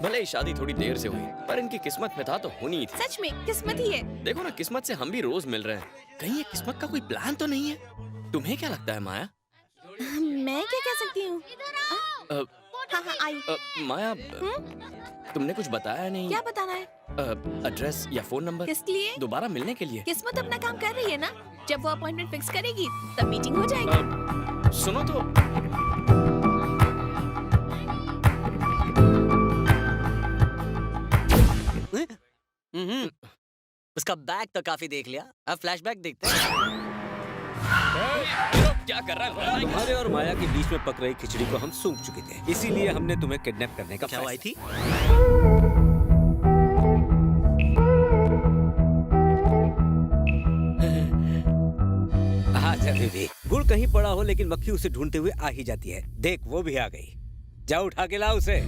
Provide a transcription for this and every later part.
भले ही शादी थोड़ी देर से हुई, पर इनकी किस्मत में था तो होनी ही थी। सच में किस्मत ही है। देखो ना, किस्मत से हम भी रोज मिल रहे हैं। कहीं ये किस्मत का कोई प्लान तो नहीं है? तुम्हें क्या लगता है माया? मैं क्या कह सकती हूँ? अ, हाँ हाँ आई। माया, तुमने कुछ बताया नहीं। क्या बताना है? एड्रेस या फोन नंबर? किसके लिए? दोबारा मिलने के लिए। किस्मत अपना काम कर रही है ना। जब वो अपॉइंटमेंट फिक्स करेगी तब मीटिंग हो जाएगी। सुनो तो, उसका बैग तो काफी देख लिया, अब फ्लैशबैक देखते हैं। क्या कर रहा है? तुम्हारे और माया के बीच में पक रही खिचड़ी को हम सूंघ चुके थे, इसीलिए हमने तुम्हें किडनैप करने का क्या हुआ थी? आजा बेबी। गुड़ कहीं पड़ा हो लेकिन मक्खी उसे ढूंढते हुए आ ही जाती है। देख वो भी आ गई। जाओ उठा के ला उसे।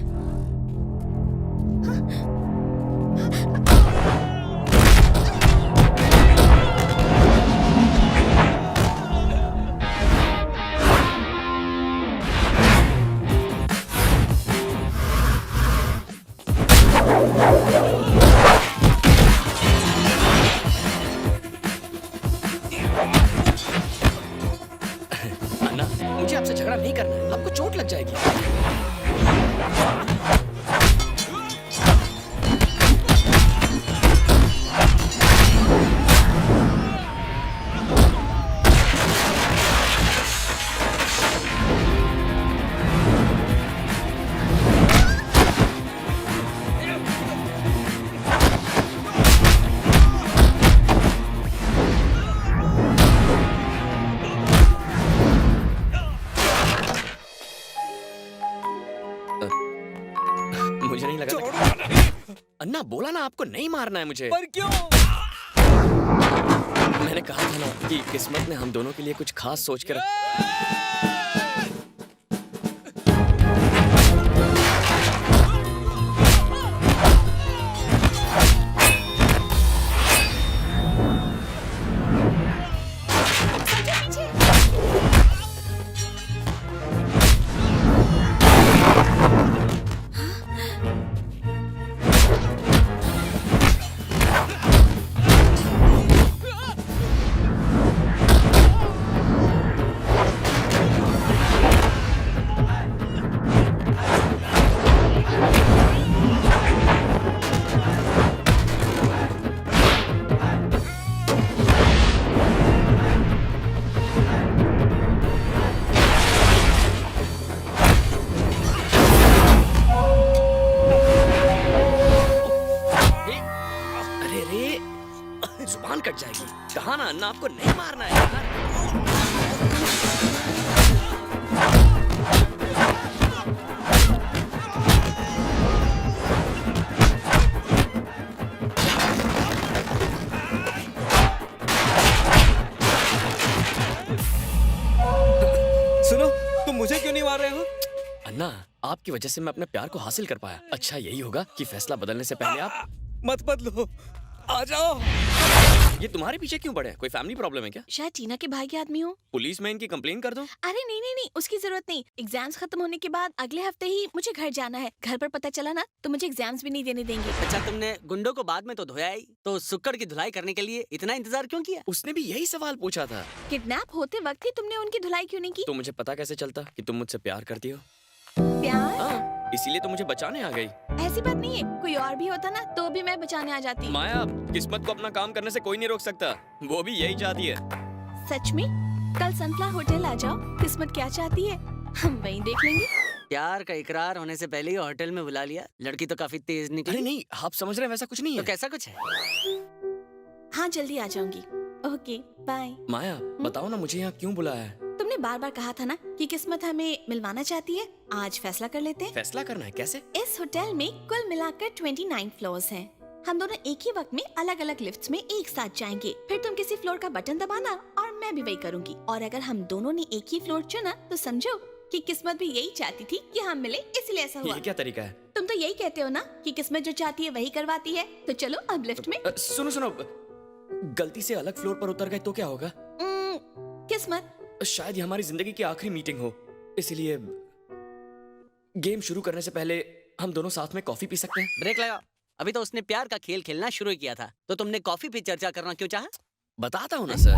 अन्ना, मुझे आपसे झगड़ा नहीं करना है, आपको चोट लग जाएगी। मुझे नहीं लगा था। अन्ना, बोला ना आपको नहीं मारना है मुझे। पर क्यों? मैंने कहा था ना कि किस्मत ने हम दोनों के लिए कुछ खास सोच कर जुबान कट जाएगी। कहा ना अन्ना, आपको नहीं मारना है यार। सुनो, तुम मुझे क्यों नहीं मार रहे हो? अन्ना, आपकी वजह से मैं अपने प्यार को हासिल कर पाया। अच्छा यही होगा कि फैसला बदलने से पहले आप मत बदलो, आ जाओ। ये तुम्हारे पीछे क्यों पड़े हैं? कोई फैमिली प्रॉब्लम है क्या? शायद टीना के भाई के आदमी हो। पुलिस में इनकी कंप्लेन कर दूं? अरे नहीं नहीं नहीं, उसकी जरूरत नहीं। एग्जाम्स खत्म होने के बाद अगले हफ्ते ही मुझे घर जाना है। घर पर पता चला ना तो मुझे एग्जाम्स भी नहीं देने देंगे। अच्छा, तुमने गुंडों को बाद में तो धोया ही, तो सुक्कड़ की धुलाई करने के लिए इतना इंतजार क्यों किया? उसने भी यही सवाल पूछा था। किडनैप होते वक्त ही तुमने उनकी धुलाई क्यों नहीं की? तो मुझे पता कैसे चलता कि तुम मुझसे प्यार करती हो? प्यार? हाँ, इसीलिए तो मुझे बचाने आ गई। ऐसी बात नहीं है, कोई और भी होता ना तो भी मैं बचाने आ जाती। माया, किस्मत को अपना काम करने से कोई नहीं रोक सकता। वो भी यही चाहती है। सच में? कल सनफ्लावर होटल आ जाओ, किस्मत क्या चाहती है हम वहीं देख लेंगे। प्यार का इकरार होने से पहले ही होटल में बुला लिया। लड़की तो काफी तेज निकली। अरे नहीं, आप समझ रहे हैं वैसा कुछ नहीं तो है। कैसा कुछ है? हाँ जल्दी आ जाऊंगी। Okay bye. माया, बताओ ना मुझे यहाँ क्यों बुलाया है? तुमने बार बार कहा था ना कि किस्मत हमें मिलवाना चाहती है। आज फैसला कर लेते हैं। फैसला करना है? कैसे? इस होटल में कुल मिलाकर 29 फ्लोर्स हैं। हम दोनों एक ही वक्त में अलग अलग लिफ्ट्स में एक साथ जाएंगे। फिर तुम किसी फ्लोर का बटन दबाना और मैं भी वही करूंगी। और अगर हम दोनों ने एक ही फ्लोर चुना तो समझो कि किस्मत भी यही चाहती थी कि हम मिले, इसलिए ऐसा हुआ। ये क्या तरीका है? तुम तो यही कहते हो ना कि किस्मत जो चाहती है वही करवाती है। तो चलो अब लिफ्ट में। सुनो सुनो, गलती से अलग फ्लोर पर उतर गए तो क्या होगा? किस्मत, शायद ये हमारी जिंदगी की आखिरी मीटिंग हो, इसलिए गेम शुरू करने से पहले हम दोनों साथ में कॉफी पी सकते हैं? ब्रेक लगाओ। अभी तो उसने प्यार का खेल खेलना शुरू ही किया था, तो तुमने कॉफी पे चर्चा करना क्यों चाहा? बताता हूँ ना सर।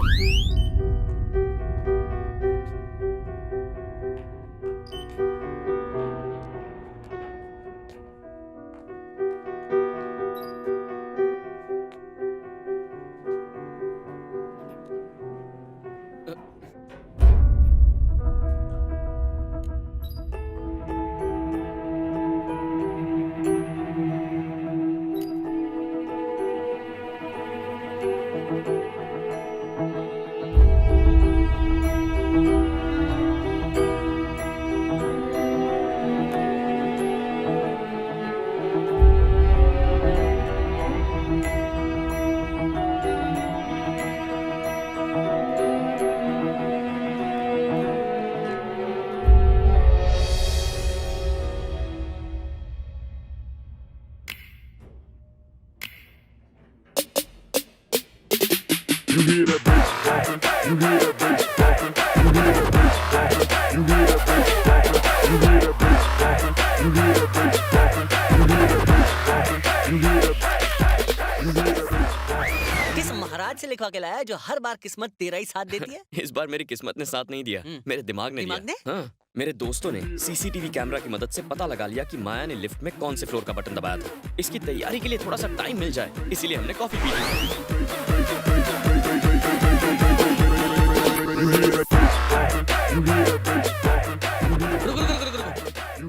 किस महाराज से लिखवा के लाया है जो हर बार किस्मत तेरा ही साथ देती है? इस बार मेरी किस्मत ने साथ नहीं दिया, मेरे दिमाग ने दिमाग दिया। हाँ, मेरे दोस्तों ने सीसीटीवी कैमरा की मदद से पता लगा लिया कि माया ने लिफ्ट में कौन से फ्लोर का बटन दबाया था। इसकी तैयारी के लिए थोड़ा सा टाइम मिल जाए, इसीलिए हमने कॉफी पी ली।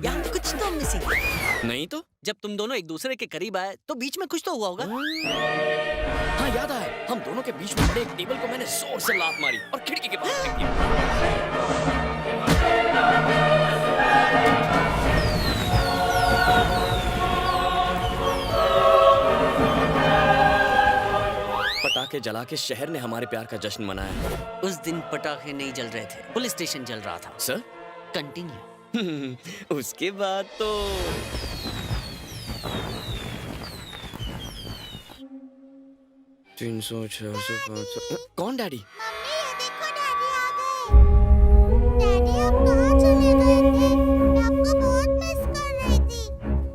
यहाँ कुछ तो मिसिंग है। नहीं तो? जब तुम दोनों एक दूसरे के करीब आए तो बीच में कुछ तो हुआ होगा। हाँ याद आया, हम दोनों के बीच में पड़े एक टेबल को मैंने जोर से लात मारी और खिड़की के बाहर फेंक दिया। पटाखे जला के शहर ने हमारे प्यार का जश्न मनाया। उस दिन पटाखे नहीं जल रहे थे, पुलिस स्टेशन जल रहा था। सर? कंटिन्यू। उसके बाद तो 300, 600, 500। कौन डैडी? डैडी आप कहाँ चले गए थे? मैं आपको बहुत मिस कर रही थी।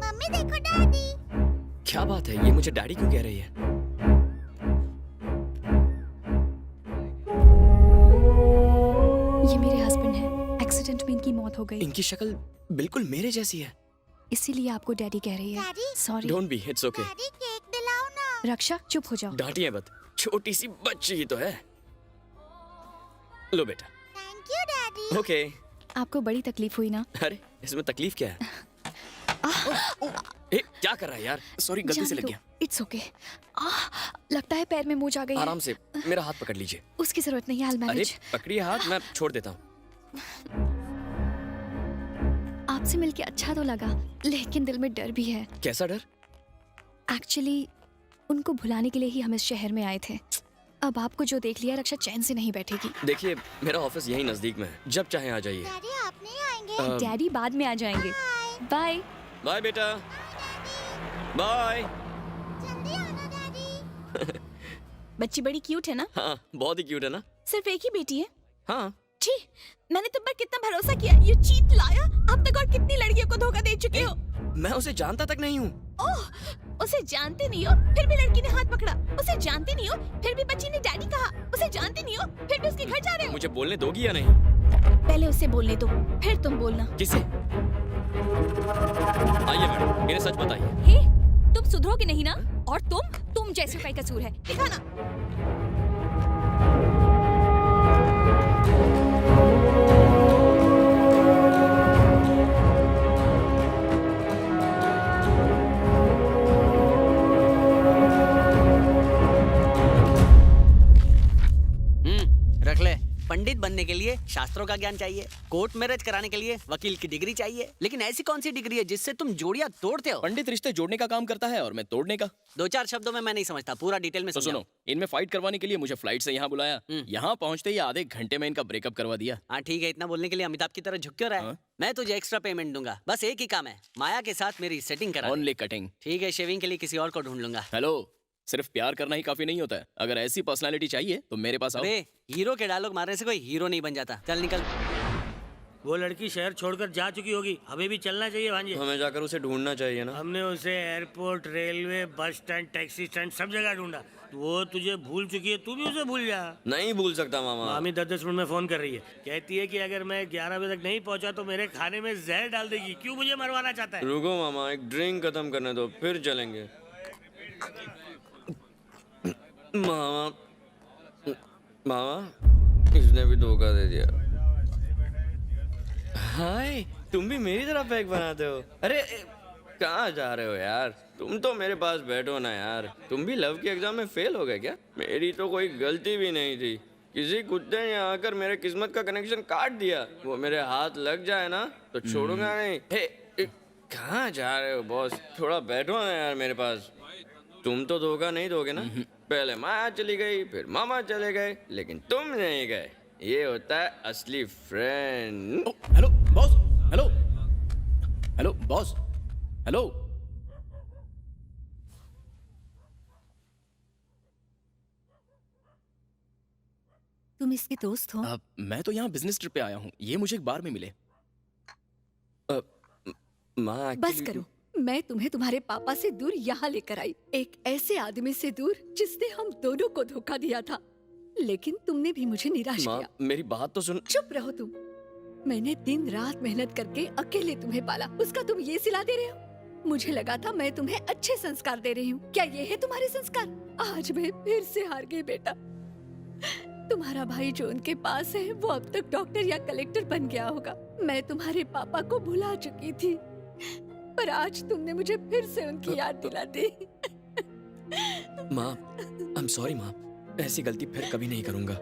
मम्मी देखो डैडी। क्या बात है, ये मुझे डैडी क्यों कह रही है? ये मेरे हस्बैंड हैं। एक्सीडेंट में इनकी मौत हो गई, इनकी शक्ल बिल्कुल मेरे जैसी है। इसीलिए आपको डैडी कह रही है। Daddy sorry. Don't be, it's okay. Daddy cake दिलाओ ना। रक्षा चुप हो जाओ। डांटिए मत, छोटी सी बच्ची ही तो है। लो बेटा। Thank you daddy. ओके। आपको बड़ी तकलीफ हुई ना? अरे इसमें तकलीफ क्या है? ए, क्या कर रहा है यार? सॉरी, गलती से लग गया। It's okay. लगता है पैर में मोच आ गई है। आराम से, मेरा हाथ पकड़ लीजिए। उसकी जरूरत नहीं है, I'll अरे manage। पकड़िए हाथ, मैं छोड़ देता हूँ। आपसे मिलके अच्छा तो लगा, लेकिन दिल में डर भी है। कैसा डर? एक्चुअली उनको भुलाने के लिए ही हम इस शहर में आए थे। अब आपको जो देख लिया, रक्षा चैन से नहीं बैठेगी। देखिए, मेरा ऑफिस यहीं नजदीक में है, जब चाहे आ जाइए। डैडी आप नहीं आएंगे? डैडी बाद में आ जाएंगे। बाय। बाय बेटा। बाय। जल्दी आना डैडी। बच्ची बड़ी क्यूट है ना? हाँ, बहुत ही क्यूट है ना? सिर्फ एक ही बेटी है? हाँ। छी, मैंने तुम पर कितना भरोसा किया। ये चीट लाया। अब तक और कितनी लड़कियों को धोखा दे चुके हो? मैं उसे जानता तक नहीं हूँ। ओह, उसे जानते नहीं हो, फिर भी लड़की ने हाथ पकड़ा। उसे जानते नहीं हो, फिर भी बच्ची ने डैडी कहा। उसे जानते नहीं हो, फिर भी उसके घर जा रहे हो। मुझे बोलने दोगी या नहीं? पहले उसे बोलने दो, फिर तुम बोलना। किसे? आइए मैडम, मेरे सच बताइए। हे, तुम सुधरोगे नहीं ना? और तुम जैसे का कसूर है। दिखाना। रख ले। पंडित बनने के लिए शास्त्रों का ज्ञान चाहिए, कोर्ट मैरिज कराने के लिए वकील की डिग्री चाहिए, लेकिन ऐसी कौन सी डिग्री है जिससे तुम जोड़ियां तोड़ते हो? पंडित रिश्ते जोड़ने का काम करता है और मैं तोड़ने का। 2-4 शब्दों में मैं नहीं समझता, पूरा डिटेल में तो समझाओ। सुनो, इनमें फाइट करवाने के लिए मुझे फ्लाइट से यहाँ बुलाया। यहाँ पहुँचते ही आधे घंटे में इनका ब्रेकअप करवा दिया। हाँ ठीक है, इतना बोलने के लिए अमिताभ की तरह झुक क्यों रहा है? हाँ? मैं तुझे एक्स्ट्रा पेमेंट दूंगा, बस एक ही काम है, माया के साथ मेरी सेटिंग करा दे। Only cutting. ठीक है, शेविंग के लिए किसी और को ढूंढ लूंगा। हेलो, सिर्फ प्यार करना ही काफी नहीं होता है। अगर ऐसी पर्सनालिटी चाहिए तो मेरे पास आओ। अबे हीरो के डायलॉग मारने से कोई हीरो नहीं बन जाता। चल निकल। वो लड़की शहर छोड़कर जा चुकी होगी, हमें भी चलना चाहिए भांजे। हमें जाकर उसे ढूंढना चाहिए ना। हमने उसे airport, railway, bus stand, taxi stand सब जगह ढूंढा। वो तुझे भूल चुकी है, तू भी उसे भूल जा। नहीं भूल सकता मामा। मामी 10-10 मिनट में फोन कर रही है, कहती है कि अगर मैं 11 बजे तक नहीं पहुंचा तो मेरे खाने में जहर डाल देगी। क्यों मुझे मरवाना चाहता है? रुको मामा, एक ड्रिंक खत्म करने दो फिर चलेंगे। मामा मामा इसने भी धोखा दे दिया। हाय, तुम भी मेरी तरह पैक बनाते हो। अरे कहाँ जा रहे हो यार? तुम तो मेरे पास बैठो ना यार। तुम भी लव के एग्जाम में फेल हो गए क्या? मेरी तो कोई गलती भी नहीं थी। किसी कुत्ते ने आकर मेरे किस्मत का कनेक्शन काट दिया। वो मेरे हाथ लग जाए ना तो छोड़ूंगा नहीं। कहाँ जा रहे हो बॉस? थोड़ा बैठो ना यार मेरे पास। तुम तो धोखा नहीं दोगे ना? पहले माया चली गई, फिर मामा चले गए, लेकिन तुम नहीं गए। ये होता है असली friend. Hello boss. Hello hello boss. Hello. तुम इसके दोस्त हो? मैं तो यहाँ बिजनेस ट्रिप पे आया हूँ, ये मुझे एक बार में मिले। माँ बस करो, मैं तुम्हें तुम्हारे पापा से दूर यहाँ लेकर आई, एक ऐसे आदमी से दूर जिसने हम दोनों को धोखा दिया था। लेकिन तुमने भी मुझे निराश माँ, किया। मेरी बात तो सुन। चुप रहो तुम। मैंने दिन रात मेहनत करके अकेले तुम्हें पाला, उसका तुम ये सिला दे रहे हो। मुझे लगा था मैं तुम्हें अच्छे संस्कार दे रही हूँ। क्या ये है तुम्हारे संस्कार? आज मैं फिर से हार गई बेटा। तुम्हारा भाई जो उनके पास है वो अब तक डॉक्टर या कलेक्टर बन गया होगा। मैं तुम्हारे पापा को भुला चुकी थी, पर आज तुमने मुझे फिर से उनकी याद दिला दी। माँ, आई एम सॉरी माँ, ऐसी गलती फिर कभी नहीं करूँगा।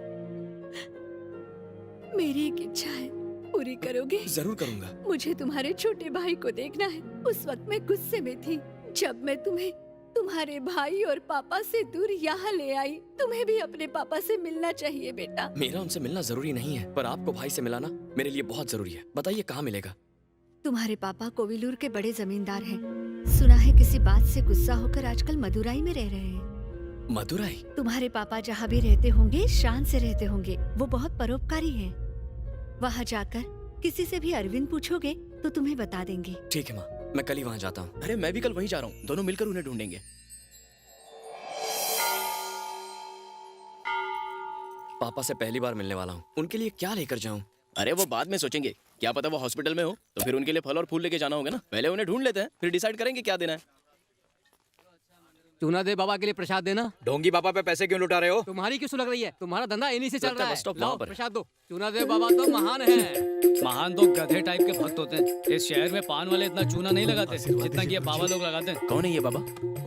मेरी एक इच्छा है, पूरी करोगे? जरूर करूँगा। मुझे तुम्हारे छोटे भाई को देखना है। उस वक्त मैं गुस्से में थी जब मैं तुम्हें तुम्हारे भाई और पापा से दूर यहाँ ले आई। तुम्हें भी अपने पापा से मिलना चाहिए बेटा। मेरा उनसे मिलना जरूरी नहीं है, पर आपको भाई से मिलाना मेरे लिए बहुत जरूरी है। बताइए कहाँ मिलेगा? तुम्हारे पापा कोविलूर के बड़े जमींदार हैं। सुना है किसी बात से गुस्सा होकर आजकल मदुराई में रह रहे हैं। मदुराई? तुम्हारे पापा जहाँ भी रहते होंगे शान से रहते होंगे। वो बहुत परोपकारी हैं। वहाँ जाकर किसी से भी अरविंद पूछोगे तो तुम्हें बता देंगे। ठीक है माँ, मैं कल ही वहाँ जाता हूँ। अरे मैं भी कल वहीं जा रहा हूँ, दोनों मिलकर उन्हें ढूंढेंगे। पापा से पहली बार मिलने वाला हूँ, उनके लिए क्या लेकर जाऊँ? अरे वो बाद में सोचेंगे, क्या पता वो हॉस्पिटल में हो तो फिर उनके लिए फल और फूल लेके जाना होगा ना। पहले उन्हें ढूंढ लेते हैं, फिर डिसाइड करेंगे क्या देना है। चूना दे बाबा के लिए प्रसाद देना। ढोंगी पापा पे पैसे क्यों लुटा रहे हो? तुम्हारी क्यों सुलग रही है? तुम्हारा धंधा इन्हीं से चल लगता है रहा बस स्टॉप है। लाओ वहाँ पर है। प्रसाद दो। चूना दे बाबा तो महान है। महान तो गधे टाइप के भक्त होते हैं। इस शहर में पान वाले इतना चूना नहीं लगाते जितना कि ये बाबा लोग लगाते हैं। कौन है ये बाबा?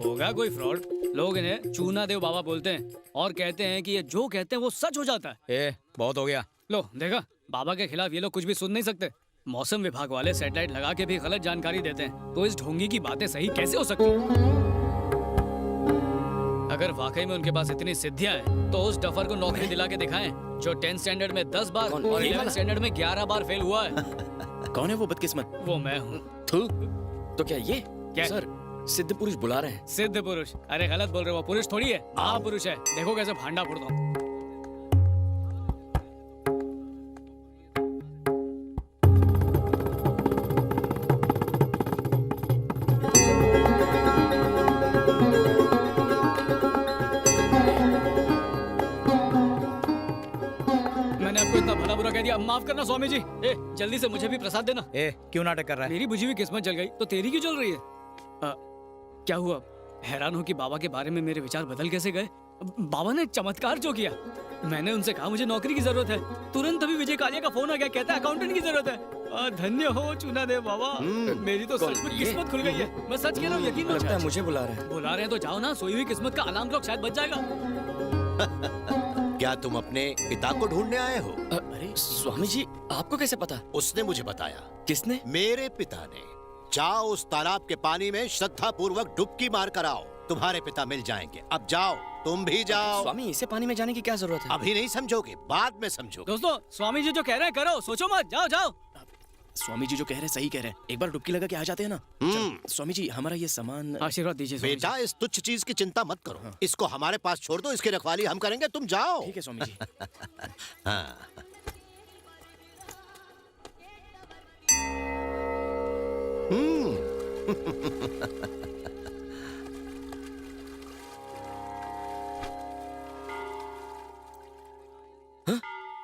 होगा कोई फ्रॉड। लोग इन्हें चूना देव बाबा बोलते हैं और कहते हैं कि ये जो कहते हैं वो सच हो जाता है। बहुत हो गया। लो देखा, बाबा के खिलाफ ये लोग कुछ भी सुन नहीं सकते। मौसम विभाग वाले सैटेलाइट लगा के भी गलत जानकारी देते हैं, तो इस ढोंगी की बातें सही कैसे हो सकती? अगर वाकई में उनके पास इतनी सिद्धियां हैं, तो उस डफर को नौकरी दिला के दिखाएं जो 10th स्टैंडर्ड में 10 बार कौन? और ये 11th वाला? स्टैंडर्ड में 11 बार फेल हुआ है। कौन है वो बदकिस्मत? वो मैं हूँ। तो क्या ये? क्या? सर, सिद्ध पुरुष बुला रहे हैं। सिद्ध पुरुष? अरे गलत बोल रहे हो, पुरुष थोड़ी है, महापुरुष है। देखो कैसे भांडा फोड़ता हूँ। मैंने आपको इतना भला बुरा कह दिया, माफ करना स्वामी जी। जल्दी से मुझे भी प्रसाद देना। क्यों नाटक कर रहा मेरी बुझी हुई किस्मत जल गई तो तेरी क्यों जल रही है? क्या हुआ? हैरान हो कि बाबा के बारे में मेरे विचार बदल कैसे गए। बाबा ने चमत्कार जो किया, मैंने उनसे कहा मुझे नौकरी की जरूरत है, तुरंत अभी विजय कालिया का फोन आ गया, कहता है अकाउंटेंट की जरूरत है। धन्य हो चुना दे बाबा, मेरी तो सच में किस्मत खुल गई है। मैं सच कह रहा हूँ, यकीन लगता है करो। मुझे बुला रहे हैं। बुला रहे हैं तो जाओ ना, सोई हुई किस्मत का अलार्म क्लॉक शायद बच जाएगा। क्या तुम अपने पिता को ढूंढने आए हो? अरे स्वामी जी, आपको कैसे पता? उसने मुझे बताया। किसने? मेरे पिता ने। जाओ उस तालाब के पानी में श्रद्धा पूर्वक डुबकी मार कर आओ, तुम्हारे पिता मिल जाएंगे। अब जाओ, तुम भी जाओ। स्वामी, इसे पानी में जाने की क्या जरूरत है? अभी नहीं समझोगे, बाद में समझोगे। दोस्तों, स्वामी जी जो कह रहे हैं करो, सोचो मत, जाओ जाओ। स्वामी जी जो कह रहे हैं सही कह रहे हैं, एक बार डुबकी लगा के आ जाते हैं ना। चलो, स्वामी जी हमारा ये सामान। आशीर्वाद दीजिए स्वामी जी। बेटा, इस तुच्छ चीज की चिंता मत करो, इसको हमारे पास छोड़ दो, इसकी रखवाली हम करेंगे, तुम जाओ। ठीक है स्वामी जी। हाँ।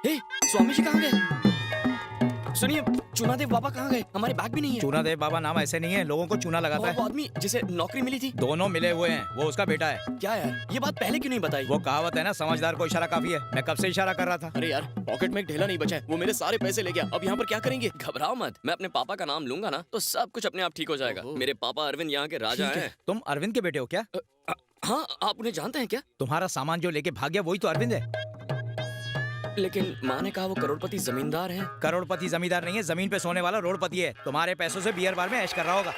ए, स्वामी जी कहाँ गए? सुनिए, चूनादेव बाबा कहाँ गए? हमारे बैग भी नहीं है। चूनादेव बाबा नाम ऐसे नहीं है, लोगों को चूना लगाता वो है। आदमी जिसे नौकरी मिली थी। दोनों मिले हुए हैं, वो उसका बेटा है। क्या यार, ये बात पहले क्यों नहीं बताई? वो कहावत है ना, समझदार को इशारा काफी है। मैं कब से इशारा कर रहा था। अरे यार, पॉकेट में एक ढेला नहीं बचा है, वो मेरे सारे पैसे ले गया। अब यहाँ पर क्या करेंगे? घबराओ मत, मैं अपने पापा का नाम लूंगा ना तो सब कुछ अपने आप ठीक हो जाएगा। मेरे पापा अरविंद यहाँ के राजा हैं। तुम अरविंद के बेटे हो क्या? हाँ, आप उन्हें जानते हैं क्या? तुम्हारा सामान जो लेके भाग गया वही तो अरविंद है। लेकिन माँ ने कहा वो करोड़पति जमींदार हैं। करोड़पति जमींदार नहीं है, जमीन पे सोने वाला रोडपति है। तुम्हारे पैसों से बियर बार में ऐश कर रहा होगा।